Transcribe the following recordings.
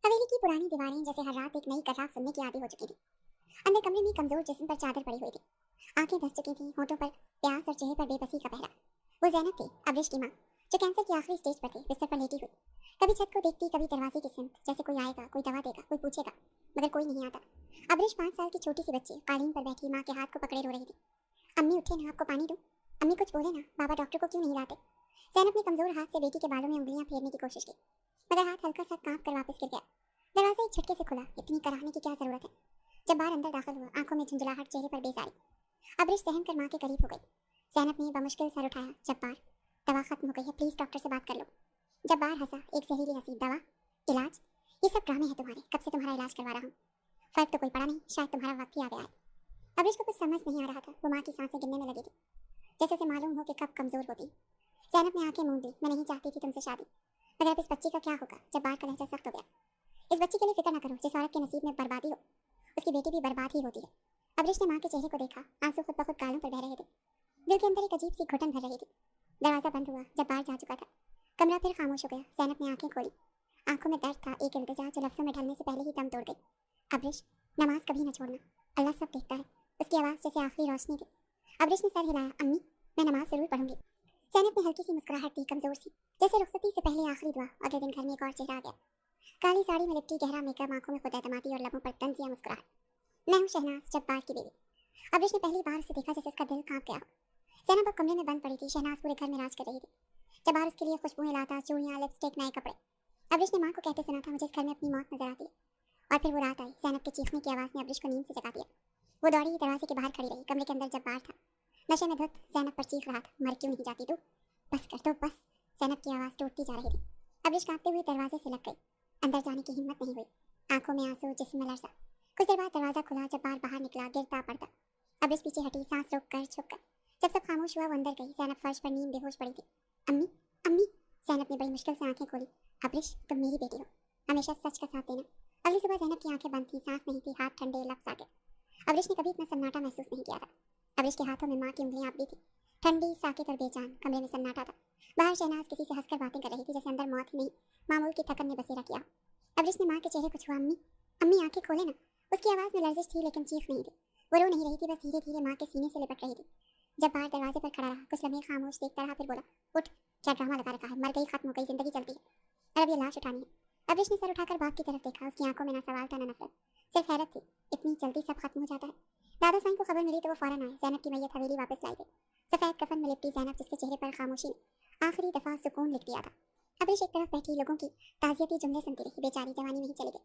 हवेली की पुरानी दीवारें जैसे हर रात एक नई करार सुनने की आदी हो चुकी थी। अंदर कमरे में कमजोर जिस्म पर चादर पड़ी हुई थी। आंखें धस चुकी थी, होठों पर प्यास और चेहरे पर बेबसी का पहरा। वो जैनब थी, अब्रिश की माँ, जो कैंसर की आखिरी स्टेज पर थी, बिस्तर पर लेटी हुई। कभी छत को देखती, कभी दरवाजे की सिमत, जैसे कोई आएगा, कोई दवा देगा, कोई पूछेगा, मगर कोई नहीं आता। अब्रिश 5 साल की छोटी सी बच्ची कालीन पर बैठी माँ के हाथ को पकड़े रो रही थी। अम्मी उठे ना, आपको पानी दूं? अम्मी कुछ बोले ना, बाबा डॉक्टर को क्यों नहीं लाते? जैनब ने कमजोर हाथ से बेटी के बालों में उंगलियां फेरने की कोशिश की, मगर हाथ हल्का सा कांप कर वापस गिर गया। दरवाजा एक झटके से खुला। इतनी कराहने की क्या जरूरत है? जब्बार अंदर दाखिल हुआ, आंखों में झुंझलाहट, चेहरे पर बेजारी। अब्रिश सहम कर माँ के करीब हो गई। जैनब ने बमुश्किल सर उठाया। जब्बार, दवा खत्म हो गई है, प्लीज डॉक्टर से बात कर लो। जब्बार हंसा, एक जहरीली हंसी। दवा? इलाज? ये सब ड्रामे हैं तुम्हारे, कब से तुम्हारा इलाज करवा रहा हूँ। फर्क तो कोई पड़ा नहीं, शायद तुम्हारा वक्त ही आ गया है। अब्रिश को कुछ समझ नहीं आ रहा था। वो माँ की सांसें गिनने में लगी थी, जैसे उसे मालूम हो कि कब कमजोर होती। जैनब ने आंखें मूंद ली। मैं नहीं चाहती थी तुमसे शादी, मगर अब इस बच्ची का क्या होगा? जब्बार का लहजा सख्त हो गया। इस बच्ची के लिए फिक्र न करो, जिस औरत के नसीब में बर्बादी हो, उसकी बेटी भी बर्बाद ही होती है। अब्रिश ने माँ के चेहरे को देखा, आंसू खुद ब खुद गालों पर बह रहे थे। दिल के अंदर एक अजीब सी घुटन भर रही थी। दरवाजा बंद हुआ, जब्बार जा चुका था। कमरा फिर खामोश हो गया। जैनब ने आंखें खोली। आंखों में दर्द था, एक इल्तिजा जो लफ्जों में ढलने से पहले ही दम तोड़ गई। अब्रिश, नमाज कभी न छोड़ना, अल्लाह सब देखता है। उसकी आवाज़ जैसे आखिरी रोशनी थी। अब्रिश ने सर हिलाया। अम्मी, मैं नमाज जरूर पढ़ूंगी। जैनब ने हल्की सी मुस्कुराहट दी, कमजोर सी, जैसे रुखसती से पहले आखिरी दुआ। अगले दिन घर में एक और चेहरा आ गया। काली साड़ी में लिपटी, गहरा मेकअप, आंखों में खुद एतमादी और लबों पर तंजिया मुस्कुराहट। मैं हूँ शहनाज, जब्बार की बीवी। अब्रिश ने पहली बार उसे देखा जैसे उसका दिल कांप गया। जैनब अब कमरे में बंद पड़ी थी। शहनाज पूरे घर में राज कर रही थी। जब्बार उसके लिए खुशबुएं लाता, चूड़ियां, लिपस्टिक, नए कपड़े। अब्रिश ने माँ को कहते सुना था, मुझे इस घर में अपनी मौत नजर आती है। और फिर वो रात आई। जैनब के चीखने की आवाज़ ने अब्रिश को नींद से जगा दिया। वो दौड़ी, दरवाजे के बाहर खड़ी रही। कमरे के अंदर जब्बार था, नशे में धुत, जैनब पर चीख रहा था, मर क्यों नहीं जाती तू? बस कर दो, बस। जैनब की आवाज़ टूटती जा रही थी। अब्रिश कांपते हुए दरवाजे से लग गई। अंदर जाने की हिम्मत नहीं हुई। आंखों में आंसू, जिस्म में लरसा। कुछ देर बाद दरवाजा खुला, जब्बार बाहर निकला, गिरता पड़ता। अब्रिश पीछे हटी, सांस रोक कर, छुप कर। जब सब खामोश हुआ, वो अंदर गई। जैनब फर्श पर नींद बेहोश पड़ी थी। अम्मी, अम्मी। जैनब ने बड़ी मुश्किल से आंखें खोली। अब्रिश, तुम मेरी बेटी हो, हमेशा सच का साथ देना। अगली सुबह जैनब की आंखें बंद थी, सांस नहीं थी, हाथ ठंडे, लफ्ज आगे। अब्रिश ने कभी इतना सन्नाटा महसूस नहीं किया था। अब्रिश के हाथों में माँ की उंगलियां अब भी थी, ठंडी, साकित और बेजान। कमरे में सन्नाटा था। बाहर शहनाज किसी से हंसकर बातें कर रही थी, जैसे अंदर मौत ही नहीं, मामूल की थकन ने बसेरा किया। अब्रिश ने माँ के चेहरे को छुआ। अम्मी, अम्मी आंखें खोले ना। उसकी आवाज़ में लर्जिश थी, लेकिन चीख नहीं थी। वो रो नहीं रही थी, बस धीरे धीरे माँ के सीने से लिपट रही थी। जब बाहर दरवाजे पर खड़ा रहा, कुछ लम्हे खामोश देखता रहा, फिर बोला, उठ, क्या ड्रामा लगा रखा है? मर गई, खत्म हो गई, जिंदगी चलती है, और अब ये लाश उठानी है। अब्रिश ने सर उठाकर बाप की तरफ देखा। उसकी आंखों में ना सवाल था, ना नफरत, सिर्फ हैरत थी। इतनी जल्दी सब खत्म हो जाता है? दादा साईं को खबर मिली तो वो फौरन आए। जैनब की मैयत हवेली वापस लाई गई। सफेद कफन में लिपटी जैनब, जिसके चेहरे पर खामोशी ने आखिरी दफा सुकून लिख दिया था। अब्रिश एक तरफ बैठी लोगों की ताजियती जुमले सुनती रही। बेचारी जवानी में ही चली गई।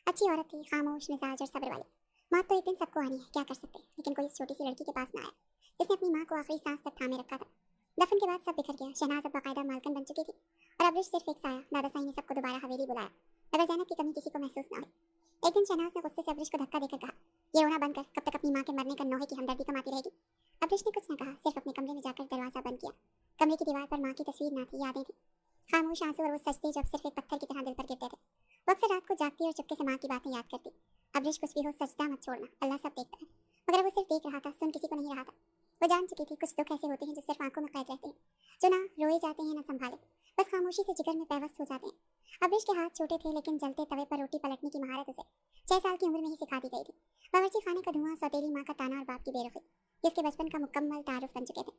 अच्छी औरत थी, खामोश मिजाज और सब्र वाली। मौत तो एक दिन सबको आनी है, क्या कर सकते। लेकिन कोई इस छोटी सी लड़की के पास ना आया, जिसने अपनी माँ को आखिरी सांस तक थामे रखा था। दफन के बाद सब बिखर गया। शहनाज अब बाकायदा मालकन बन चुकी थी, और अब्रिश सिर्फ एक साया। दादा साईं ने सबको दोबारा हवेली बुलाया, मगर जैनब की कमी किसी को महसूस न हुई। एक दिन शहनाज ने गुस्से से अब्रिश को धक्का देकर कहा, ये रोना बंद कर, कब तक अपनी माँ के मरने का नौहे की हमदर्दी कमाती रहेगी? अब्रिश ने कुछ न कहा, सिर्फ अपने कमरे में जाकर दरवाजा बंद किया। कमरे की दीवार पर माँ की तस्वीर ना थी, यादें थी, खामोश आंसू, और वो सजते जब सिर्फ एक पत्थर की तरह दिल पर गिरते थे। वो अक्सर रात को जागती और चुपके से माँ की बातें याद करती। अब्रिश, कुछ भी हो सजदा मत छोड़ना, अल्लाह सब देखता है। मगर वो सिर्फ देख रहा था, सुन किसी को नहीं रहा था। वो जान चुकी थी, कुछ दुख ऐसे होते हैं जो सिर्फ आंखों में कैद रहते हैं, जो ना रोए जाते हैं ना संभाले, बस खामोशी से जिगर में पैवस्त हो जाते हैं। अब्रिश के हाथ छोटे थे, लेकिन जलते तवे पर रोटी पलटने की महारत उसे 6 साल की उम्र में ही सिखा दी गई थी। बावर्ची खाने का धुआं, सौतेली माँ का ताना और बाप की बेरुखी, जिसके बचपन का मुकम्मल तारुफ बन चुके थे।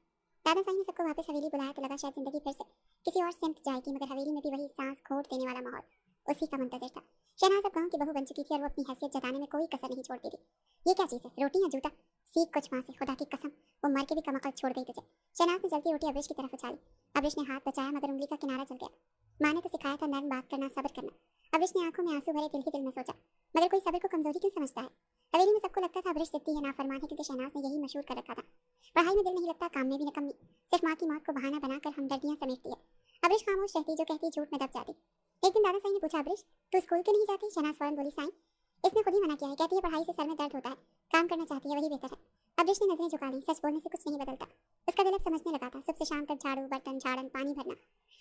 दादा साईं ने सबको वापस हवेली बुलाया तो लगा शायद जिंदगी फिर से किसी और सिमत जाएगी, मगर हवेली में भी वही सांस घोट देने वाला माहौल, उसी का मंतजर था। शहनाज अब गाँव की बहू बन चुकी थी, और वो अपनी हैसियत जताने में कोई कसर नहीं छोड़ती थी। ये क्या चीज़ है, रोटी या जूता? सीख कुछ माँ से, खुदा की कसम, वो मर के भी कमअकल छोड़ गई तुझे। शहनाज ने जलती रोटी अब्रिश की तरफ उछाली। अब्रिश ने हाथ बचाया, मगर उंगली का किनारा जल गया। माँ ने तो सिखाया था नर्म बात करना, सब्र करना। अब्रिश ने आंखों में आंसू भरे दिल ही दिल में सोचा, मगर कोई सब्र को कमजोरी क्यों समझता है? हवेली में सबको लगता था अब्रिश जिद्दी है, नाफरमान है, क्योंकि शहनाज ने यही मशहूर कर रखा था। पढ़ाई में दिल नहीं लगता, काम में भी निकम्मी, सिर्फ माँ की मौत को बहाना बनाकर हमदर्दियाँ समेटती है। अब्रिश खामोश रहती, जो कहती झूठ में दब जाती। एक दिन दादा साईं ने पूछा, अब्रिश तू स्कूल क्यों नहीं जाती? शहनाज फौरन बोली, साईं इसने खुद ही मना किया है, कहती है पढ़ाई से सर में दर्द होता है, काम करना चाहती है, वही बेहतर है। अब्रिश ने नजरें झुका ली। सच बोलने से कुछ नहीं बदलता। उसका दिल अब समझने लगा था। सुबह से शाम तक झाड़ू, बर्तन, झाड़न, पानी भरना,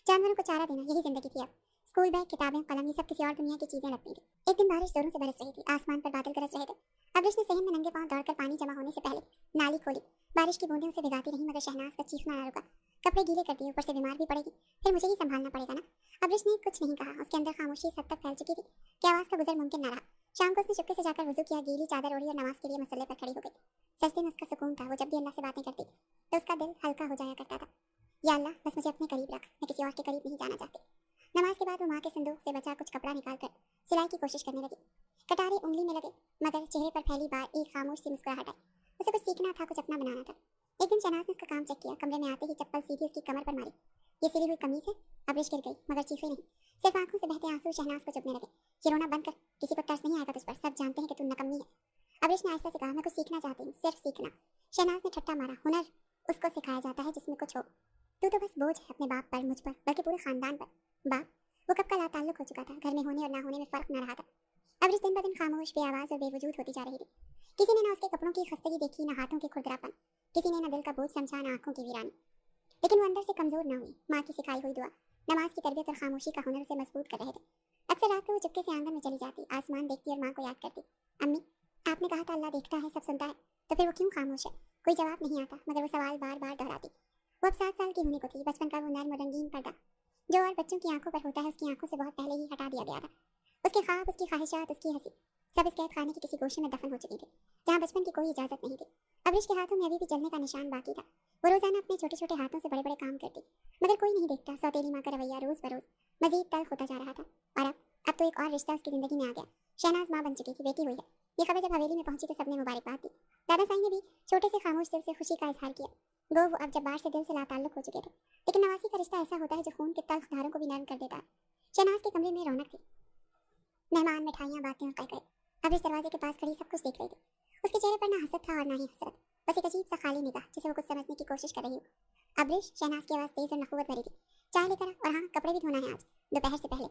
जानवरों को चारा देना, यही जिंदगी थी अब। स्कूल बैग, किताबें, कलम, ये सब किसी और दुनिया की चीजें लगती थी। एक दिन बारिश जोरों से बरस रही थी, आसमान पर बादल गरज रहे थे। अब्रिश ने सहम में नंगे पांव दौड़कर पानी जमा होने से पहले नाली खोली। बारिश की बूंदें उसे भिगाती रही, मगर शहनाज का चीखना न रुका। कपड़े गीले कर दिए, ऊपर से बीमार भी पड़ेगी, फिर मुझे ही संभालना पड़ेगा ना। अब्रिश ने कुछ नहीं कहा, उसके अंदर खामोशी इस हद तक फैल चुकी थी कि आवाज़ का गुजर मुमकिन न रहा। शाम को उसने चुपके से जाकर वजू किया, गीली चादर ओढ़ी और नमाज के लिए मसल्ले पर खड़ी हो गई। सजदे में उसका सुकून था। वो जब भी अल्लाह से बातें करती तो उसका दिल हल्का हो जाया करता था। या अल्लाह, बस मुझे अपने करीब रख, मैं किसी और के करीब नहीं जाना चाहती। नमाज के बाद वो माँ के संदूक से बचा कुछ कपड़ा निकालकर सिलाई की कोशिश करने लगी। कटारे उंगली में लगे, मगर चेहरे पर पहली बार एक खामोश सी मुस्कुराहट आई। उसे कुछ सीखना था, कुछ अपना बनाना था। एक दिन शहनाज ने उसका काम चेक किया। कमरे में आते ही चप्पल सीधी उसकी कमर पर मारी। ये सिली हुई कमीज है। अब्रिश गिर गई, मगर चीखी नहीं। सिर्फ आंखों से बहते आंसू शहनाज को चुभने लगे। ये रोना बंद कर, किसी को तरस नहीं आएगा तुझ पर, सब जानते हैं कि तू नकम्मी है। अब्रिश ने आहिस्ता से कहा, मैं कुछ सीखना चाहती हूँ, सिर्फ सीखना। शहनाज ने ठट्टा मारा, हुनर उसको सिखाया जाता है जिसमें कुछ हो। तू तो बस बोझ है अपने बाप पर, मुझ पर, बल्कि पूरे खानदान पर। बाप? वो कब का लाताल्लुक हो चुका था, घर में होने और ना होने में फर्क न रहा था। अब्रिश दिन ब दिन खामोश, बेआवाज और बेवजूद होती जा रही थी। किसी ने ना उसके कपड़ों की खस्तगी देखी, ना हाथों के खुरदरापन, किसी ने ना दिल का बोझ समझा, ना आंखों की वीरानी। लेकिन वो अंदर से कमजोर न हुई। माँ की सिखाई हुई दुआ, नमाज की तरबियत और खामोशी का हुनर उसे मजबूत कर रहे थे। अक्सर रात को वो चुपके से आंगन में चली जाती, आसमान देखती और माँ को याद करती। अम्मी, आपने कहा था अल्लाह देखता है, सब सुनता है, तो फिर वो क्यों खामोश है? कोई जवाब नहीं आता, मगर वो सवाल बार बार दोहराती। वो अब 7 साल की होने को थी। बचपन का वो नर्म और रंगीन पर्दा जो और बच्चों की आंखों पर होता है, उसकी आंखों से बहुत पहले ही हटा दिया गया था। उसके ख्वाब, उसकी ख्वाहिशात, उसकी हंसी, सब इस कैद खाने के किसी गोशे में दफन हो चुकी थी, जहाँ बचपन की कोई इजाजत नहीं थी। अब्रिश के हाथों में अभी भी जलने का निशान बाकी था। वो रोजाना अपने छोटे छोटे हाथों से बड़े बड़े काम करती, मगर कोई नहीं देखता। सौतेली माँ का रवैया रोज बरोज मजीद तल्ख होता जा रहा था। और अब तो एक और रिश्ता उसकी जिंदगी में आ गया। शहनाज माँ बन चुकी थी, बेटी हुई है। ये खबर जब हवेली में पहुंची तो सबने मुबारकबाद दी। दादा साईं ने भी छोटे से खामोश दिल से खुशी का इजहार किया। गो वो अब जब्बार से दिल से लाताल्लुक हो चुके थे, लेकिन नवासी का रिश्ता ऐसा होता है जो खून के तल्ख धारों को भी नरम कर देता है। शहनाज के कमरे में रौनक थी, मेहमान, मिठाइयाँ, बातें और कह। अब इस दरवाजे के पास खड़ी सब कुछ देख रही थी। उसके चेहरे पर ना हसरत था और ना ही हसरत, बस एक अजीब सा खाली निगाह जिसे वो कुछ समझने की कोशिश कर रही हो। अब्रिश, शहनाज की आवाज़ तेज और नखुवत भरी थी, चाय लेकर आ, और हाँ, कपड़े भी धोना है आज, दोपहर से पहले।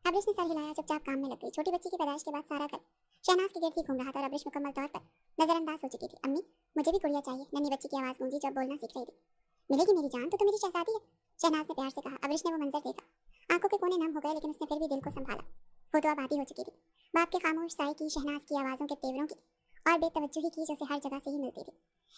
अब्रिश ने सर हिलाया, चुपचाप काम में लग गई। छोटी बच्ची की पैदाइश के बाद सारा घर शहनाज के गिर्द ही घूम रहा था और अब्रिश मुकम्मल तौर पर नजरअंदाज हो चुकी थी। अम्मी, मुझे भी गुड़िया चाहिए, नन्ही बच्ची की आवाज़ गूंजी जब बोलना सीख रही थी। मिलेगी मेरी जान, तो मेरी शहजादी है, शहनाज ने प्यार से कहा। अब्रिश ने वो मंजर देखा, आंखों के कोने नम हो गए, लेकिन उसने फिर भी दिल को संभाला। वो तो अब आदी हो चुकी थी बाप के खामोश साय की, शहनाज की आवाज़ों के तेवरों की, और बेतवज्जुही की जो उसे हर जगह से ही मिलती थी।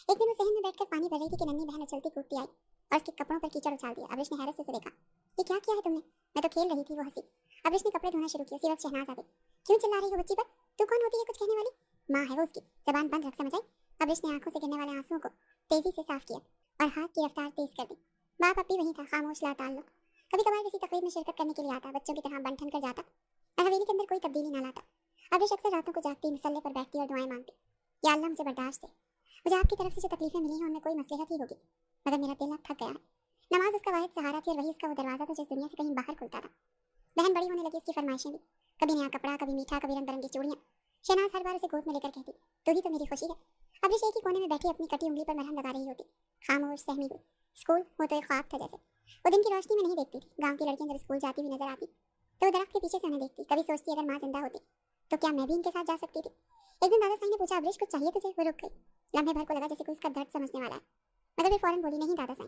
एक दिन वो सहन में बैठकर पानी भर रही थी कि नन्ही बहन उछलती कूदती आई और उसके कपड़ों पर कीचड़ उछाल दिया। अब्रिश ने हैरत से उसे देखा। ये क्या किया है तुमने? मैं तो खेल रही थी, वो हंसी। अब्रिश ने कपड़े धोना शुरू किया। उसी वक्त शहनाज आ गई। क्यों चिल्ला रही हो बच्ची पर? तू कौन होती है कुछ कहने वाली? माँ है वो उसकी, जबान बंद रख, समझ आई? अब्रिश ने आंखों से गिरने वाले आंसुओं को तेजी से साफ किया और हाथ की रफ्तार तेज कर दी। बाप अब भी वहीं था, खामोश, लाताल्लुक। कभी कभार किसी तकरीब में शिरकत करने के लिए आता, बच्चों की तरह बन ठन कर जाता और हवेली के अंदर कोई तब्दीली ना लाता। अब्रिश अक्सर रातों को जागती, मुसल्ले पर बैठती और दुआएं मांगती। या अल्लाह, मुझे बर्दाश्त दे, मुझे आपकी तरफ से जो तकलीफें मिली हैं उनमें कोई मसलहत ही होगी, मगर मेरा दिल अब थक गया है। नमाज उसका वाहिद सहारा थी और वही उसका वो दरवाज़ा था जिस दुनिया से कहीं बाहर खुलता था। बहन बड़ी होने लगी, उसकी फरमाइशें भी, कभी नया कपड़ा, कभी मीठा, कभी रंग बिरंगी चूड़ियाँ। शहनाज हर बार उसे गोद में लेकर कहती, तू ही तो मेरी खुशी है। अब्रिश एक ही कोने में बैठी अपनी कटी उंगली पर मरहम लगा रही होती, खामोश, सहमी हुई। स्कूल वो तो एक ख्वाब था जैसे। वो दिन की रोशनी में नहीं देखती थी। गाँव की लड़कियाँ जब स्कूल जाती हुई नजर आती तो वो दरख्त के पीछे से उन्हें देखती। कभी सोचती अगर माँ जिंदा होती तो क्या मैं भी इनके साथ जा सकती थी। एक दिन दादा साईं ने पूछा, अब्रिश कुछ चाहिए तुझे? वो रुक गई। लम्हे भर को लगा जैसे कोई उसका दर्द समझने वाला है, मगर फिर फौरन बोली, नहीं दादा साईं,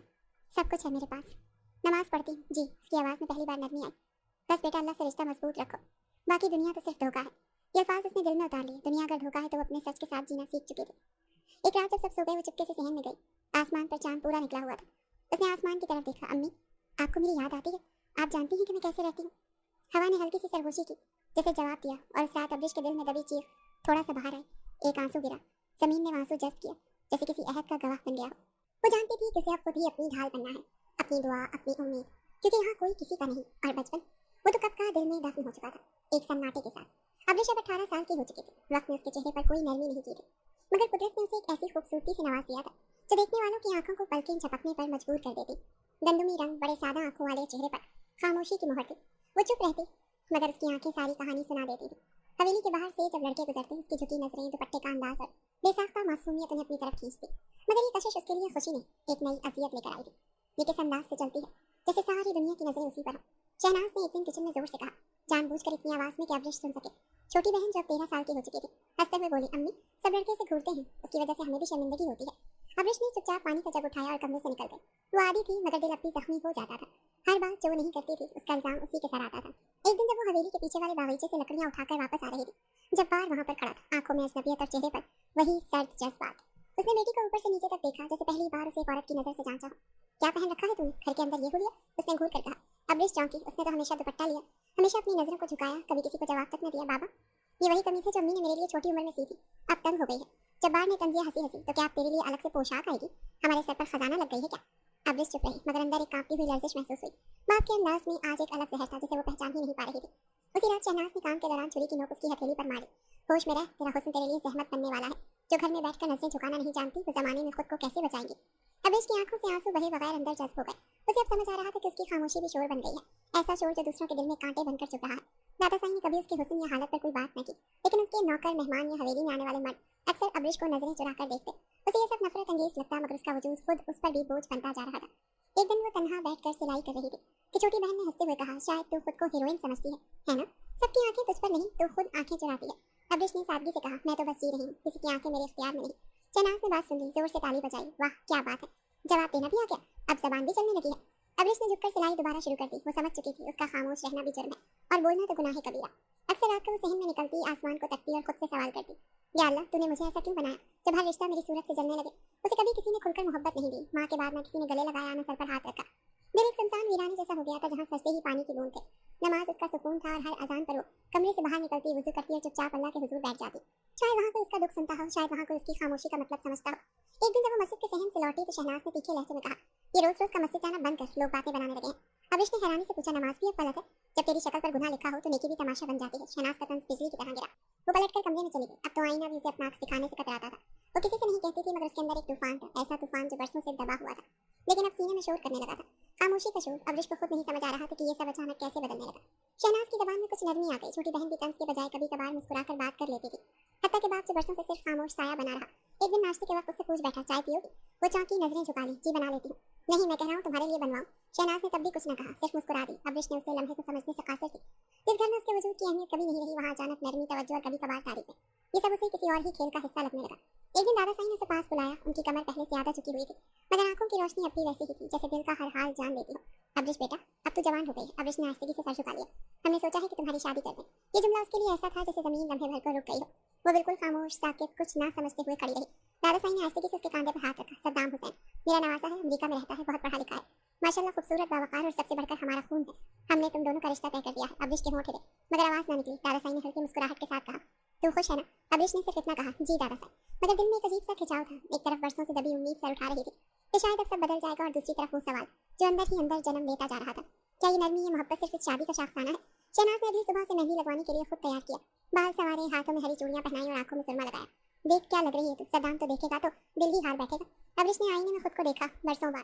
सब कुछ है मेरे पास। नमाज पढ़ती हूँ जी। उसकी आवाज़ में पहली बार नरमी आई। बस बेटा, अल्लाह से रिश्ता मजबूत रखो, बाकी दुनिया तो सिर्फ धोखा है। ये अल्फाज उसने दिल में उतार लिए। दुनिया अगर धोखा है तो वो अपने सच के साथ जीना सीख चुकी थी। एक रात जब सब सो गए, वो चुपके से सहन में गई। आसमान पर चांद पूरा निकला हुआ था। उसने आसमान की तरफ देखा। अम्मी, आपको मेरी याद आती है? आप जानती हैं कि मैं कैसे रहती हूँ? हवा ने हल्की सी सरगोशी की, जैसे जवाब दिया, और उस रात अब्रिश के दिल में दबी चीख थोड़ा सा बाहर आई। एक आंसू गिरा। जमीन ने आंसू जज्ब किया, जैसे किसी अहद का गवाह बन गया हो। वो जानती थी कि उसे अब खुद ही अपनी ढाल बनना है, अपनी दुआ, अपनी उम्मीद, क्योंकि यहाँ कोई किसी का नहीं। और बचपन, वो तो कब का दिल में दफन हो चुका था, एक सन्नाटे के साथ। अब्रिश अब 18 साल की हो चुकी थी। वक्त ने उसके चेहरे पर कोई नरमी नहीं की थी, मगर कुदरत ने उसे एक ऐसी खूबसूरती से नवाज दिया था जो देखने वालों की आंखों को पलकें झपकने पर मजबूर कर देती। गंदुमी रंग, बड़े सादा आंखों वाले चेहरे पर खामोशी की मोहर थी। वो चुप रहती, मगर उसकी आंखें सारी कहानी सुना देती थी। हवेली के बाहर से जब लड़के गुजरते, उसकी झुकी नजरें, दुपट्टे का अंदाज और बेसाख्ता मासूमियत उन्हें अपनी तरफ खींचती। मगर ये कशिश उसके लिए खुशी नहीं, एक नई अजियत लेकर आई थी। ये किस अंदाज से चलती है, जैसे सारी दुनिया की नजरें उसी पर। शहनाज ने एक दिन किचन में जोर से कहा, जानबूझकर इतनी आवाज में कि अब्रिश सुन सके। छोटी बहन जो अब 13 साल की हो चुकी थी, हंसते हुए बोली, अम्मी, सब लड़के से घूरते हैं, उसकी वजह से हमें भी शर्मिंदगी होती है। अब्रिश ने चुपचाप पानी का जग उठाया और कमरे से निकल गए। वो आदी थी, मगर दिल अपनी जख्मी हो जाता था। हर बात जो वो नहीं करती थी उसका इल्जाम उसी के सर आता था। एक दिन जब वो हवेली के पीछे वाले बागीचे से लकड़ियां उठाकर वापस आ रही थी, जब्बार वहां पर खड़ा था, आंखों में अजनबियत और चेहरे पर वही सर्द जज्बात। उसने बेटी को ऊपर से नीचे तक देखा, जैसे पहली बार उसे एक औरत की नजर से जांचा हो। क्या पहन रखा है तूने? घर के अंदर ये हुलिया? उसने घूर कर कहा। अब्रिश चौंकी। उसने तो हमेशा दुपट्टा लिया, हमेशा अपनी नजरों को झुकाया, कभी किसी को जवाब तक न दिया। बाबा, ये वही कमीज है जो अम्मी ने मेरे लिए छोटी उम्र में सी थी, अब तंग हो गई है। जब्बार ने तंजिया हंसी हंसी। तो क्या अब तेरे लिए अलग से पोशाक आएगी? हमारे सर पर खजाना लग गई है क्या? अब्रिश चुप रही, मगर अंदर एक कांपती हुई लर्जिश महसूस हुई। बाप के अंदाज में आज एक अलग जहर था जिसे वो पहचान ही नहीं पा रही थी। उसी रात शहनाज ने काम के दौरान छुरी की नोक उसकी हथेली पर मारी। होश में रह, तेरा हुस्न तेरे लिए जहमत बनने वाला है। जो घर में बैठकर नजरें झुकाना नहीं जानती, वो जमाने में खुद को कैसे बचाएंगी? अब्रिश की आंखों से आंसू बहे बगैर अंदर जज्ब हो गए। उसे अब समझ आ रहा था कि उसकी खामोशी भी शोर बन गई है, ऐसा शोर जो दूसरों के दिल में कांटे बनकर चुप रहा है। दादा साईं ने कभी उसके हुस्न या हालत पर कोई बात न की, लेकिन उसके नौकर, मेहमान या हवेली में आने वाले मर्द अक्सर अब्रिश को नजरें चुरा कर देखते। उसे ये सब नफरत अंगेज लगता, मगर उसका वजूद खुद उस पर भी बोझ बनता जा रहा था। एक दिन वो तन्हा बैठकर सिलाई कर रही थी कि छोटी बहन ने हंसते हुए कहा, शायद तू खुद को हीरोइन समझती है ना? सबकी आंखें तुझ पर नहीं, तू खुद आंखें चुराती है। अब्रिश ने सादगी से कहा, मैं तो बस जी रही हूँ, किसी की आंखें मेरे इख्तियार में नहीं। शहनाज ने बात सुन ली, जोर से ताली बजाई। वाह क्या बात है, जवाब देना भी आ गया, अब जबान भी चलने लगी है। अब्रिश ने झुककर सिलाई दोबारा शुरू कर दी। वो समझ चुकी थी उसका खामोश रहना भी जुर्म है और बोलना तो गुनाह कबीरा। अक्सर रात को वो सहन में निकलती, आसमान को तकती और खुद से सवाल करती, या अल्लाह, तूने मुझे ऐसा क्यों बनाया जब हर रिश्ता मेरी सूरत से जलने लगे? उसे कभी किसी ने खुलकर मोहब्बत नहीं दी, माँ के बाद न किसी ने गले लगाया, न सर पर हाथ रखा। दिल एक सुनसान वीराने जैसा हो गया था, जहाँ सजते ही पानी की बूंद थे। नमाज उसका सुकून था और हर अजान पर वो कमरे से बाहर निकलती, वुज़ू करती और चुपचाप अल्लाह के हुजूर बैठ जाती। शायद वहाँ कोई उसका दुख सुनता हो, शायद वहाँ कोई उसकी खामोशी का मतलब समझता हो। एक दिन जब वो मस्जिद के सहन से लौटी तो शहनाज ने तीखे लहजे में कहा, ये रोज रोज का मस्जिद जाना बंद कर, लोग बातें बनाने लगे हैं। अब्रिश ने हैरानी से पूछा, नमाज भी अब गलत है? जब तेरी शक्ल पर गुनाह लिखा हो तो नेकी भी तमाशा बन जाती है। शहनाज का तंज बिजली की तरह गिरा। वो पलटकर कमरे में चली गई। अब तो आईना भी उसे अपना अक्स दिखाने से कतराता था। वो किसी से नहीं कहती थी, मगर उसके अंदर एक तूफान था, ऐसा तूफान जो बरसों से दबा हुआ था, लेकिन अब सीने में शोर करने लगा था। खामोशी का शोर। अब्रिश को खुद नहीं समझ आ रहा था कि ये सब अचानक कैसे बदलने लगा। शहनाज की ज़बान में कुछ नरमी आ गई। छोटी बहन भी तंज के बजाय कभी कभार मुस्कुराकर बात कर लेती थी। हत्ता के बाप जो बरसों से सिर्फ खामोश साया बना रहा, एक दिन नाश्ते के वक्त उससे पूछ बैठा, चाय पियोगी? वो चौंकी, नजरें झुका ली। जी बना लेती हूँ। नहीं, मैं कह रहा हूँ तुम्हारे लिए बनवाऊँ। शहनाज ने तब भी कुछ न कहा, सिर्फ मुस्कुरा दी। अब्रिश ने उसे लम्हे को समझने से कासिर थी। जिस घर में उसके वजूद की अहमियत कभी नहीं रही, वहाँ अचानक नरमी, तवज्जो और कभी कभार तारीफ है, ये सब उसे किसी और ही खेल का हिस्सा लगने लगा। एक दिन दादा साईं ने उसे पास बुलाया। उनकी कमर पहले से आधा झुकी हुई थी, मगर आंखों की रोशनी अब भी वैसी ही थी जैसे दिल का हर हाल जान लेती हो। अब्रिश बेटा, अब तू जवान हो गई है। अब्रिश ने आस्तीगी से सर झुका लिया। हमने सोचा है कि तुम्हारी शादी कर दें। ये जुमला उसके लिए ऐसा था जैसे जमीन लम्हे भर कर रुक गई हो। वो बिल्कुल खामोश, साकित, कुछ ना समझते हुए खड़ी रही। दादा साईं ने आस्तीगी से उसके कांधे पर हाथ रखा। सद्दाम हुसैन मेरा नवासा है, अमेरिका में रहता है, बहुत पढ़ा लिखा है, माशाल्लाह खूबसूरत, बावकार और सबसे बढ़कर हमारा खून है। हमने तुम दोनों का रिश्ता तय कर दिया है। अब्रिश के होंठ हिले, मगर आवाज ना निकली। दादा साईं ने हल्की मुस्कुराहट के साथ कहा, तू खुश है ना? अब्रिश ने सिर्फ इतना कहा, जी दादा साईं, मगर दिल में एक अजीब सा खिंचाव था। एक तरफ बरसों से दबी उम्मीद सर उठा रही थी कि शायद अब सब बदल जाएगा, और दूसरी तरफ वो सवाल जो अंदर ही अंदर जन्म लेता जा रहा था, क्या ये नरमी, ये मोहब्बत सिर्फ इस शादी का शाखसाना है? शहनाज ने अगली सुबह से मेहंदी लगवाने के लिए खुद तैयार किया। बाल संवारे, हाथों में हरी चूड़ियां पहनाई और आंखों में सुरमा लगाया। देख क्या लग रही है तू, सद्दाम तो देखेगा तो दिल ही हार बैठेगा। अब्रिश ने आईने में खुद को देखा, बरसों बाद।